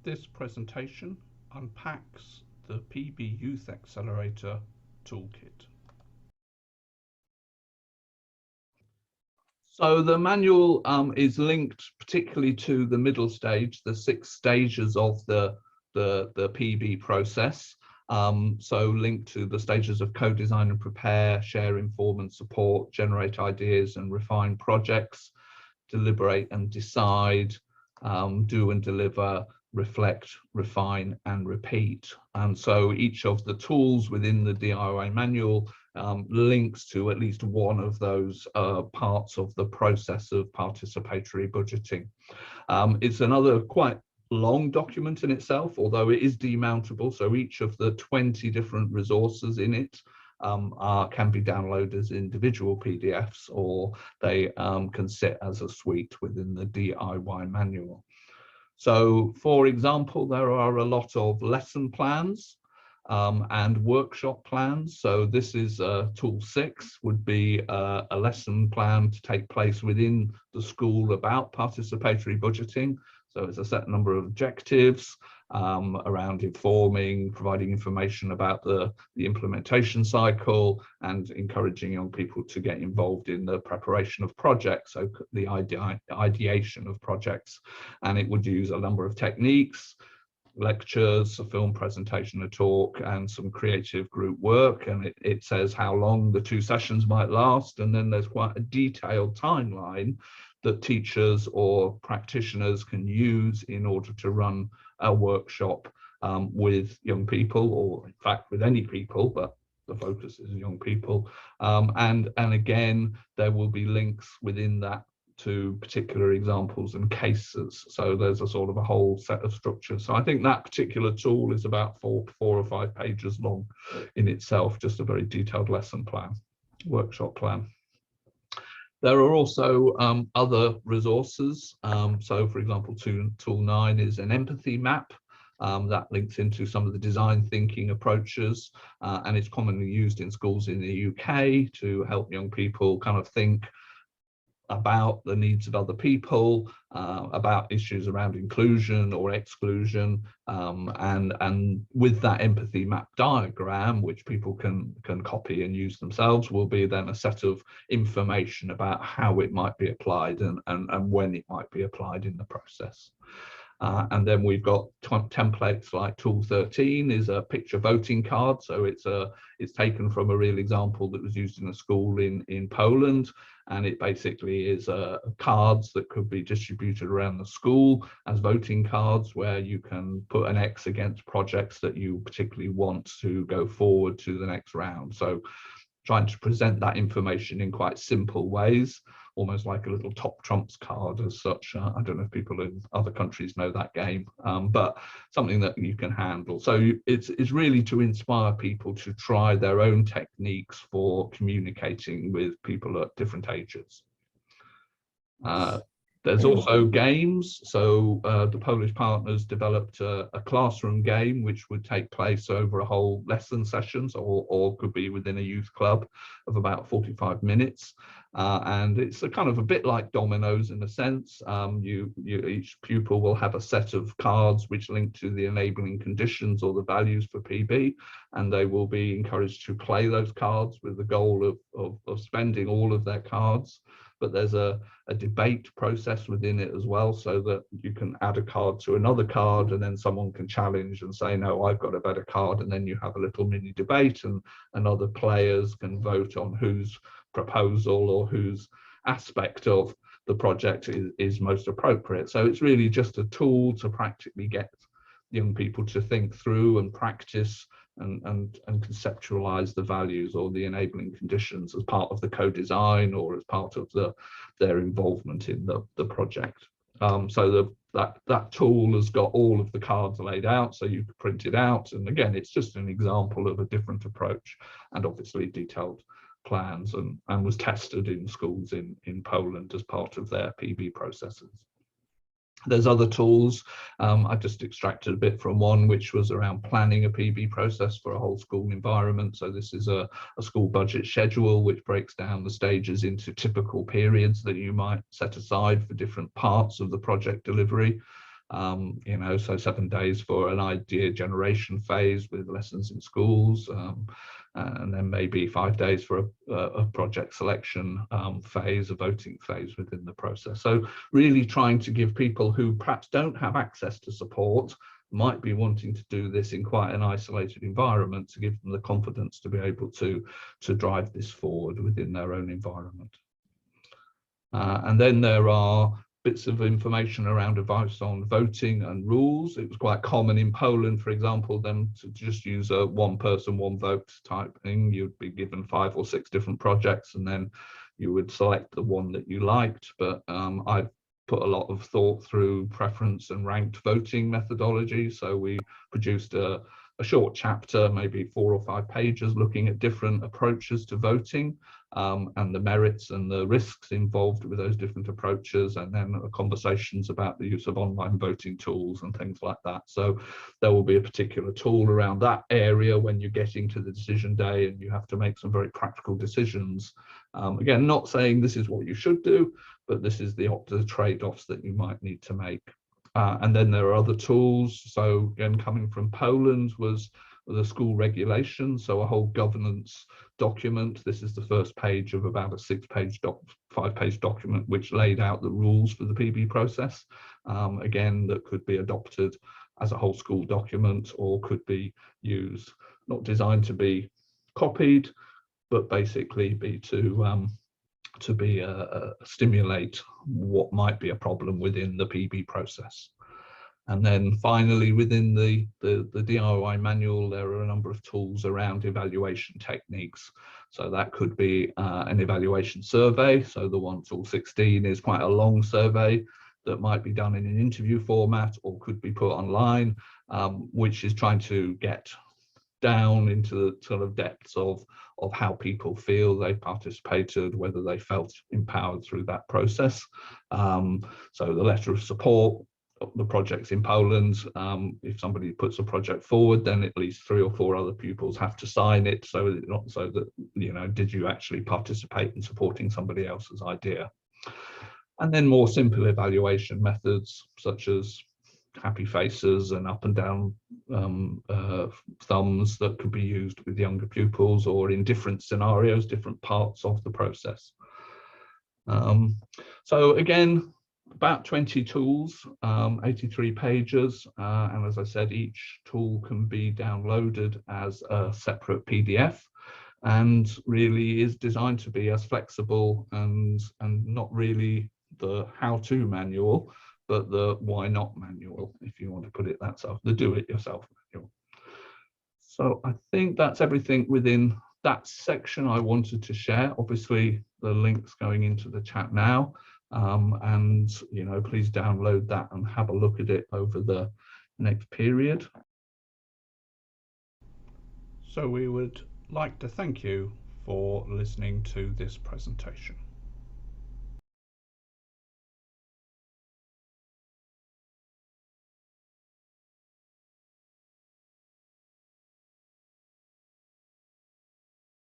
This presentation unpacks the PB Youth Accelerator toolkit. So the manual is linked particularly to the middle stage, the 6 stages of the PB process. So linked to the stages of co-design and prepare, share, inform and support, generate ideas and refine projects, deliberate and decide, do and deliver, reflect, refine and repeat. And so each of the tools within the DIY manual links to at least one of those parts of the process of participatory budgeting. It's another quite long document in itself, although it is demountable, so each of the 20 different resources in it can be downloaded as individual PDFs, or they can sit as a suite within the DIY manual. So, for example, there are a lot of lesson plans and workshop plans. So this is tool 6, would be a lesson plan to take place within the school about participatory budgeting. So it's a set number of objectives around informing, providing information about the implementation cycle, and encouraging young people to get involved in the preparation of projects, so the ideation of projects. And it would use a number of techniques: lectures, a film presentation, a talk, and some creative group work. And it says how long the 2 sessions might last, and then there's quite a detailed timeline that teachers or practitioners can use in order to run a workshop with young people, or in fact with any people, but the focus is young people. And again, there will be links within that to particular examples and cases. So there's a sort of a whole set of structures. So I think that particular tool is about 4 or 5 pages long in itself, just a very detailed lesson plan, workshop plan. There are also other resources. So for example, tool 9 is an empathy map. That links into some of the design thinking approaches, and it's commonly used in schools in the UK to help young people kind of think about the needs of other people, about issues around inclusion or exclusion, and with that empathy map diagram, which people can copy and use themselves, will be then a set of information about how it might be applied and when it might be applied in the process. And then we've got templates like tool 13 is a picture voting card. So it's taken from a real example that was used in a school in Poland. And it basically is cards that could be distributed around the school as voting cards, where you can put an X against projects that you particularly want to go forward to the next round. So trying to present that information in quite simple ways, almost like a little top trumps card as such. I don't know if people in other countries know that game, but something that you can handle. So it's really to inspire people to try their own techniques for communicating with people at different ages. There's also games. So the Polish partners developed a classroom game which would take place over a whole lesson sessions, or could be within a youth club of about 45 minutes. And it's a kind of a bit like dominoes in a sense. Each pupil will have a set of cards which link to the enabling conditions or the values for PB, and they will be encouraged to play those cards with the goal of spending all of their cards. But there's a debate process within it as well, so that you can add a card to another card, and then someone can challenge and say, no, I've got a better card, and then you have a little mini debate, and other players can vote on whose proposal or whose aspect of the project is most appropriate. So it's really just a tool to practically get young people to think through and practice and conceptualize the values or the enabling conditions as part of the co-design or as part of their involvement in the project. So that tool has got all of the cards laid out, so you can print it out. And again, it's just an example of a different approach, and obviously detailed plans, and was tested in schools in Poland as part of their PB processes. There's other tools. I just extracted a bit from one which was around planning a PB process for a whole school environment. So this is a school budget schedule which breaks down the stages into typical periods that you might set aside for different parts of the project delivery. you know, so 7 days for an idea generation phase with lessons in schools, and then maybe 5 days for a project selection phase, a voting phase within the process. So really trying to give people who perhaps don't have access to support, might be wanting to do this in quite an isolated environment, to give them the confidence to be able to drive this forward within their own environment. And then there are bits of information around advice on voting and rules. It was quite common in Poland, for example, them to just use a one person, one vote type thing. You'd be given 5 or 6 different projects, and then you would select the one that you liked. But I've put a lot of thought through preference and ranked voting methodology. So we produced a short chapter, maybe 4 or 5 pages, looking at different approaches to voting, and the merits and the risks involved with those different approaches, and then conversations about the use of online voting tools and things like that. So there will be a particular tool around that area when you're getting to the decision day and you have to make some very practical decisions. Again, not saying this is what you should do, but this is the trade-offs that you might need to make. And then there are other tools. So again, coming from Poland was the school regulations, so a whole governance document. This is the first page of about a 5-page document which laid out the rules for the PB process. Again, that could be adopted as a whole school document, or could be used, not designed to be copied, but basically be to stimulate what might be a problem within the PB process. And then finally, within the DIY manual, there are a number of tools around evaluation techniques. So that could be an evaluation survey. So the one, tool 16, is quite a long survey that might be done in an interview format, or could be put online, which is trying to get down into the sort of depths of how people feel they participated, whether they felt empowered through that process. So the letter of support, the projects in Poland, if somebody puts a project forward, then at least 3 or 4 other pupils have to sign it, so that, you know, did you actually participate in supporting somebody else's idea? And then more simple evaluation methods, such as happy faces and up and down thumbs, that could be used with younger pupils, or in different scenarios, different parts of the process. So again, about 20 tools, 83 pages, and as I said, each tool can be downloaded as a separate PDF, and really is designed to be as flexible and not really the how-to manual, but the why not manual, if you want to put it that way, the do-it-yourself manual. So I think that's everything within that section I wanted to share. Obviously, the link's going into the chat now, and you know, please download that and have a look at it over the next period. So we would like to thank you for listening to this presentation.